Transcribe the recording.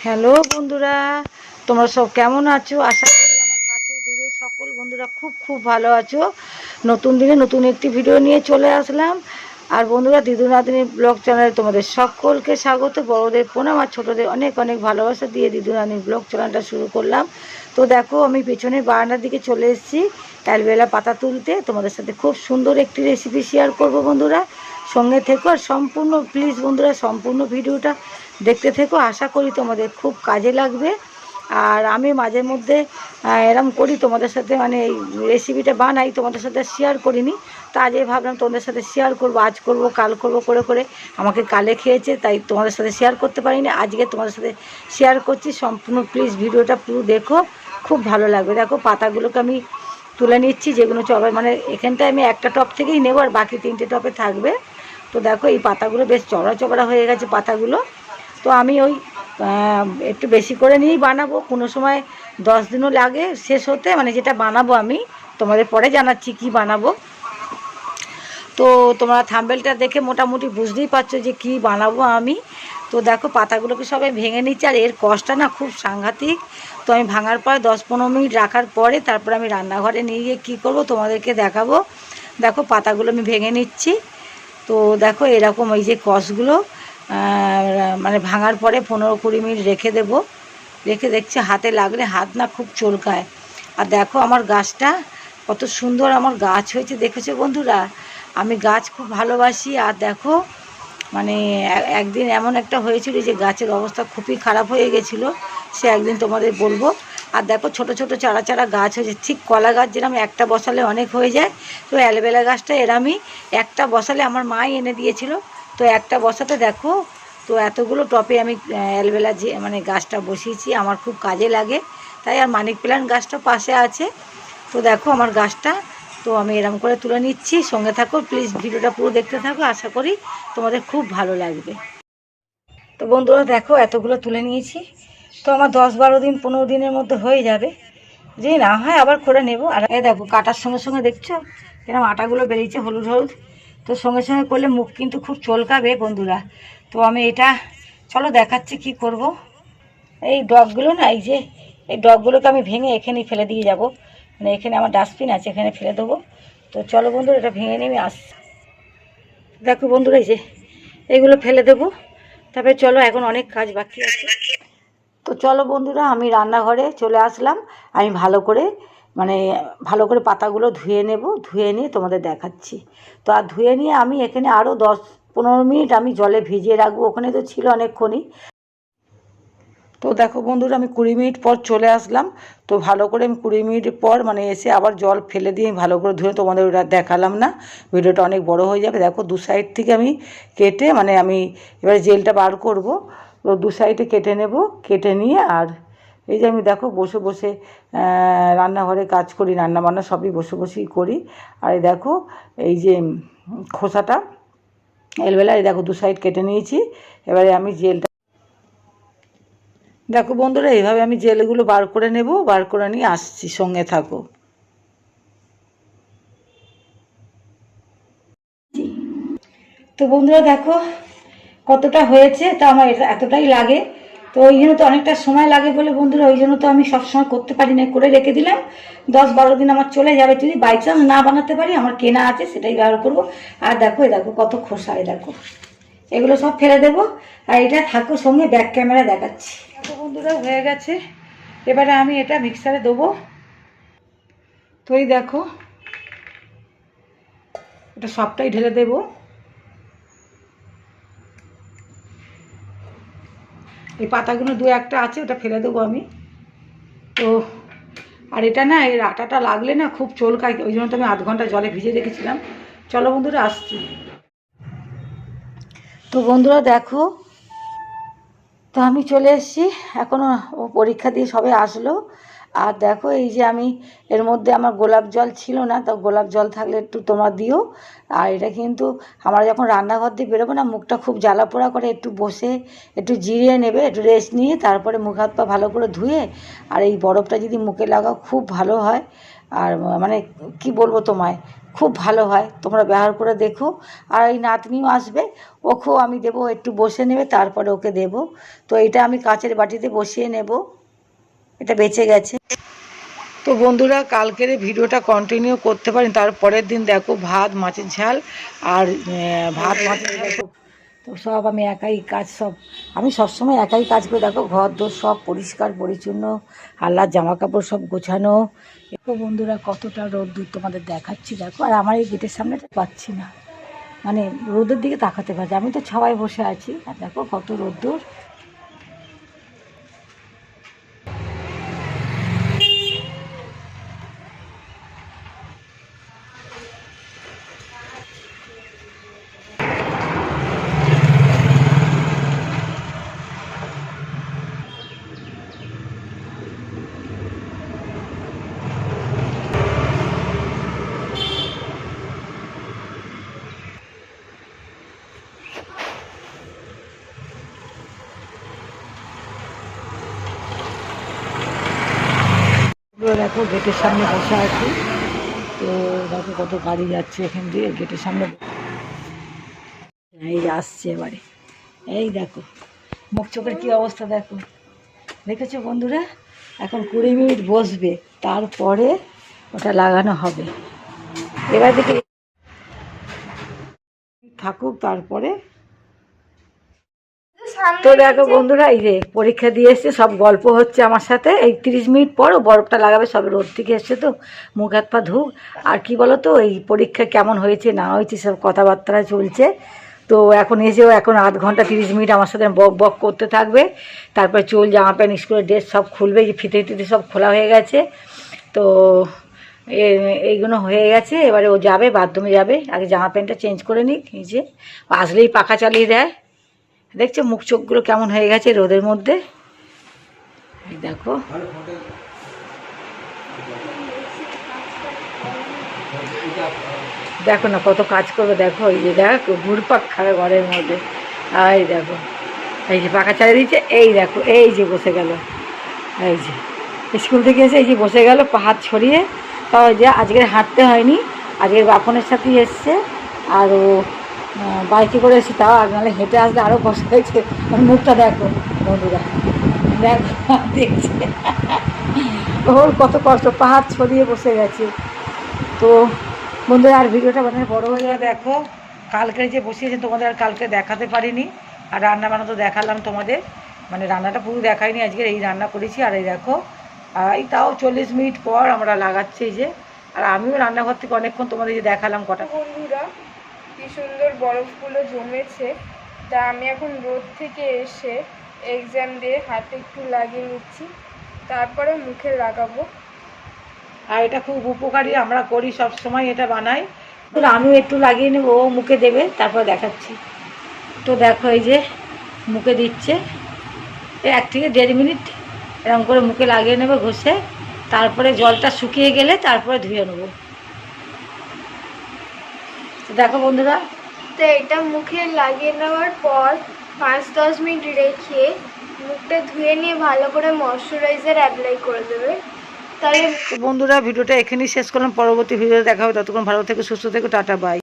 Hello বন্ধুরা, তোমরা সব কেমন আছো? আশা করি আমার কাছে দূরে সকল বন্ধুরা খুব খুব ভালো আছো। নতুন দিনে নতুন একটি ভিডিও নিয়ে চলে আসলাম। আর বন্ধুরা, দিদু নাদিনী ব্লগ চ্যানেলে তোমাদের সকলকে স্বাগত। বড়দের প্রণাম আর ছোটদের অনেক অনেক ভালোবাসা দিয়ে দিদু নাদিনী ব্লগ চ্যানেলটা শুরু করলাম। তো দেখো, আমি পেছনের বারান্দার দিকে চলে এসেছি অ্যালবেলা পাতা তুলতে। তোমাদের সাথে খুব সুন্দর একটি রেসিপি শেয়ার করব বন্ধুরা, সঙ্গে থেকো। আর সম্পূর্ণ প্লিজ বন্ধুরা, সম্পূর্ণ ভিডিওটা দেখতে থেকো। আশা করি তোমাদের খুব কাজে লাগবে। আর আমি মাঝে মধ্যে এরম করি তোমাদের সাথে, মানে এই রেসিপিটা বানাই, তোমাদের সাথে শেয়ার করিনি। তো আজকে ভাবলাম তোমাদের সাথে শেয়ার করব, আজ করব কাল করব করে করে আমাকে কালে খেয়েছে, তাই তোমাদের সাথে শেয়ার করতে পারিনি। আজকে তোমাদের সাথে শেয়ার করছি। সম্পূর্ণ প্লিজ ভিডিওটা পুরো দেখো, খুব ভালো লাগবে। দেখো, পাতাগুলোকে আমি তুলে নিচ্ছি, যেগুলো চবে, মানে এখানটায় আমি একটা টপ থেকেই নেবো আর বাকি 3টে টপে থাকবে। তো দেখো, এই পাতাগুলো বেশ চড়া চড়া হয়ে গেছে পাতাগুলো। তো আমি ওই একটু বেশি করে নিয়েই বানাবো। কোনো সময় 10 দিনও লাগে শেষ হতে, মানে যেটা বানাবো আমি তোমাদের পরে জানাচ্ছি কি বানাবো। তো তোমরা থাম্বনেলটা দেখে মোটামুটি বুঝতেই পারছো যে কি বানাবো আমি। তো দেখো, পাতাগুলোকে সবাই ভেঙে নিচ্ছে। আর এর কষ্টটা না খুব সাংঘাতিক। তো আমি ভাঙার পর 10-15 মিনিট রাখার পরে তারপর আমি রান্নাঘরে নিয়ে গিয়ে কী করবো তোমাদেরকে দেখাবো। দেখো, পাতাগুলো আমি ভেঙে নিচ্ছি। তো দেখো, এরকম এই যে কষগুলো মানে ভাঙার পরে 15-20 মিনিট রেখে দেবো। রেখে দেখছি হাতে লাগলে হাত না খুব চুলকায়। আর দেখো, আমার গাছটা কত সুন্দর আমার গাছ হয়েছে, দেখেছো বন্ধুরা? আমি গাছ খুব ভালোবাসি। আর দেখো, মানে একদিন এমন একটা হয়েছিল যে গাছের অবস্থা খুবই খারাপ হয়ে গেছিলো, সে একদিন তোমাদের বলবো। আর দেখো, ছোট ছোট চারা চারা গাছ হয়েছে, ঠিক কলা গাছ যেরকম একটা বসালে অনেক হয়ে যায়, তো অ্যালোভেরা গাছটা এরমই একটা বসালে আমার মাই এনে দিয়েছিল। তো একটা বসাতে দেখো, তো এতগুলো টপে আমি অ্যালোভেরা যে মানে গাছটা বসিয়েছি, আমার খুব কাজে লাগে। তাই আর মানি প্ল্যান্ট গাছটা পাশে আছে। তো দেখো আমার গাছটা, তো আমি এরম করে তুলে নিচ্ছি। সঙ্গে থাকো প্লিজ, ভিডিওটা পুরো দেখতে থাকো, আশা করি তোমাদের খুব ভালো লাগবে। তো বন্ধুরা দেখো, এতগুলো তুলে নিয়েছি। তো আমার 10-12 দিন 15 দিনের মধ্যে হয়ে যাবে। যদি না হয় আবার করে নেব। আর এই দেখো, কাটার সঙ্গে সঙ্গে দেখছো এরকম আটাগুলো বেরিয়েছে হলুদ হলুদ। তো সঙ্গে সঙ্গে করলে মুখ কিন্তু খুব চলকাবে বন্ধুরা। তো আমি এটা, চলো দেখাচ্ছি কি করব। এই ডগগুলো না, এই যে এই ডগগুলোকে আমি ভেঙে এখানেই ফেলে দিয়ে যাব। মানে এখানে আমার ডাস্টবিন আছে, এখানে ফেলে দেবো। তো চলো বন্ধুরা, এটা ভেঙে নিয়ে আমি আসছি। দেখো বন্ধুরা, এই যে এগুলো ফেলে দেবো। তারপরে চলো, এখন অনেক কাজ বাকি আছে। তো চলো বন্ধুরা, আমি রান্নাঘরে চলে আসলাম। আমি ভালো করে পাতাগুলো ধুয়ে নেব। ধুয়ে নিয়ে তোমাদের দেখাচ্ছি। তো আর ধুয়ে নিয়ে আমি এখানে আরও 10-15 মিনিট আমি জলে ভিজিয়ে রাখবো। ওখানে তো ছিল অনেকক্ষণই। তো দেখো বন্ধুরা, আমি 20 মিনিট পর চলে আসলাম। তো ভালো করে আমি 20 মিনিট পর মানে এসে আবার জল ফেলে দিয়ে ভালো করে ধুয়ে তোমাদের ওটা দেখালাম না, ভিডিওটা অনেক বড় হয়ে যাবে। দেখো, দু সাইড থেকে আমি কেটে, মানে আমি এবারে জেলটা বার করব। তো দু সাইডে কেটে নেব। কেটে নিয়ে আর এই যে আমি দেখো বসে বসে রান্নাঘরে কাজ করি, রান্নাবান্না সবই বসে বসেই করি। আর এই দেখো, এই যে খোসাটা এলবেলা, এই দেখো দু সাইড কেটে নিয়েছি। এবারে আমি জেলটা, দেখো বন্ধুরা, এইভাবে আমি জেলগুলো বার করে নেব। বার করে নিয়ে আসছি, সঙ্গে থাকো। তো বন্ধুরা দেখো কতটা হয়েছে। তা আমার এতটাই লাগে। তো ওই জন্য তো অনেকটা সময় লাগে বলে বন্ধুরা, ওই জন্য তো আমি সবসময় করতে পারি না, করে রেখে দিলাম। 10-12 দিন আমার চলে যাবে। যদি বাই চান্স না বানাতে পারি, আমার কেনা আছে, সেটাই ব্যবহার করবো। আর দেখো, এই দেখো কত খোসা, এই দেখো এগুলো সব ফেলে দেবো। আর এটা থাকো সঙ্গে, ব্যাক ক্যামেরা দেখাচ্ছি। দেখো বন্ধুরা, হয়ে গেছে। এবারে আমি এটা মিক্সারে দেবো। তো এই দেখো, এটা সবটাই ঢেলে দেবো। এই পাতাগুলো 2-1টা আছে, ওটা ফেলে দেবো আমি। তো আর এটা না, এর আটাটা লাগলে না খুব চলকায়, ওই জন্য তো আমি 1/2 ঘন্টা জলে ভিজে রেখেছিলাম। চলো বন্ধুরা, আসছি। তো বন্ধুরা দেখো, তো আমি চলে এসেছি। এখনও ও পরীক্ষা দিয়ে সবে আসলো। আর দেখো, এই যে আমি এর মধ্যে আমার গোলাপ জল ছিল না, তো গোলাপ জল থাকলে একটু তোমরা দিও। আর এটা কিন্তু আমরা যখন রান্নাঘর দিয়ে বেরোবো না, মুখটা খুব জ্বালা পোড়া করে, একটু বসে একটু জিরিয়ে নেবে, একটু রেস্ট নিয়ে তারপরে মুখ হাত পা ভালো করে ধুয়ে আর এই বরফটা যদি মুখে লাগাও খুব ভালো হয়। আর মানে কি বলবো তোমায়, খুব ভালো হয়, তোমরা ব্যবহার করে দেখো। আর এই নাতনিও আসবে, ওকেও আমি দেবো, একটু বসে নেবে, তারপরে ওকে দেব। তো এটা আমি কাঁচের বাটিতে বসিয়ে নেব, এটা বেঁচে গেছে। তো বন্ধুরা, কালকের ভিডিওটা কন্টিনিউ করতে পারেন, তারপরের দিন দেখো ভাত মাছের ঝাল আর ভাত মাছের ঝাল। তো সব আমি একাই কাজ, সব আমি সবসময় একাই কাজ করে, দেখো ঘর দোর সব পরিষ্কার পরিচ্ছন্ন, আল্লাহর জামা কাপড় সব গোছানো। দেখো বন্ধুরা কতটা রোদ্দুর তোমাদের দেখাচ্ছি, দেখো। আর আমার এই গেটের সামনেটা পাচ্ছি না, মানে রোদের দিকে তাকাতে পারছি, আমি তো ছাওয়ায় বসে আছি, আর দেখো কত রোদ্দুর। দেখো গেটের সামনে বসে আছি, তো দেখো কত গাড়ি যাচ্ছে এখান দিয়ে গেটের সামনে। এই যে আসছে এবারে, এই দেখো মুখ চোখের কী অবস্থা দেখো, দেখেছো বন্ধুরা? এখন 20 মিনিট বসবে, তারপরে ওটা লাগানো হবে। এবার দেখে থাকুক, তারপরে। তো দেখো বন্ধুরা, এই যে পরীক্ষা দিয়ে এসছে, সব গল্প হচ্ছে আমার সাথে। এই 30 মিনিট পর ও বরফটা লাগাবে, সব রোদ থেকে এসছে, তো মুখ হাত পা ধুক। আর কি বলো তো, এই পরীক্ষা কেমন হয়েছে না হয়েছে সব কথাবার্তা চলছে। তো এখন এসেও এখন আধ ঘন্টা 30 মিনিট আমার সাথে বক বক করতে থাকবে। তারপরে চুল জামা প্যান্ট স্কুলের ড্রেস সব খুলবে, যে ফিতে ফিতে সব খোলা হয়ে গেছে। তো এইগুলো হয়ে গেছে, এবারে ও যাবে বাথরুমে যাবে, আগে জামা প্যান্টটা চেঞ্জ করে নিক। এই যে আসলেই পাখা চালিয়ে দেয়, দেখছো মুখ চোখগুলো কেমন হয়ে গেছে রোদের মধ্যে। এই দেখো দেখো না কত কাজ করবে, দেখো এই যে দেখো ঘুরপাক খাবে ঘরের মধ্যে। এই দেখো এই যে পাখা চালিয়ে দিচ্ছে, এই দেখো এই যে বসে গেল, এই যে স্কুল থেকে এসে এই যে বসে গেল হাত ছড়িয়ে। তাও যে আজকে হাঁটতে হয়নি, আজকের বাপনের সাথেই এসছে, আর ও বাইকে করে এসে, তাও আর নাহলে হেঁটে আসলে আরও কষ্ট হয়েছে। ওর মুখটা দেখো বন্ধুরা, দেখো দেখছে ওর কত কষ্ট, পাহাড় ছড়িয়ে বসে গেছে। তো বন্ধুরা, আর ভিডিওটা মানে বড় হয়ে যাবে। দেখো কালকে যে বসিয়েছে তোমাদের আর কালকে দেখাতে পারিনি, আর রান্না বান্না তো দেখালাম তোমাদের, মানে রান্নাটা পুরো দেখাইনি, আজকে এই রান্না করেছি। আর এই দেখো এই তাও 40 মিনিট পর আমরা লাগাচ্ছি এই যে। আর আমিও রান্নাঘর থেকে অনেকক্ষণ তোমাদের যে দেখালাম কটা। বন্ধুরা, কি সুন্দর বরফগুলো জমেছে, তা আমি এখন রোদ থেকে এসে এক্সাম দিয়ে হাতে একটু লাগিয়ে নিচ্ছি, তারপরে মুখে লাগাবো। আর এটা খুব উপকারী, আমরা করি সব সময়, এটা বানাই। আমিও একটু লাগিয়ে নেবো, ও মুখে দেবে, তারপর দেখাচ্ছি। তো দেখো এই যে মুখে দিচ্ছে, 1 থেকে 1.5 মিনিট এরকম করে মুখে লাগিয়ে নেবো ঘষে, তারপরে জলটা শুকিয়ে গেলে তারপরে ধুয়ে নেবো। তো দেখো বন্ধুরা, তো এটা মুখে লাগিয়ে নেওয়ার পর 5-10 মিনিট রেখে মুখটা ধুয়ে নিয়ে ভালো করে ময়শ্চারাইজার অ্যাপ্লাই করে দেবে। তাহলে বন্ধুরা ভিডিওটা এখানেই শেষ করলাম, পরবর্তী ভিডিওতে দেখা হবে, ততক্ষণ ভালো থেকে সুস্থ থেকে, টাটা বাই।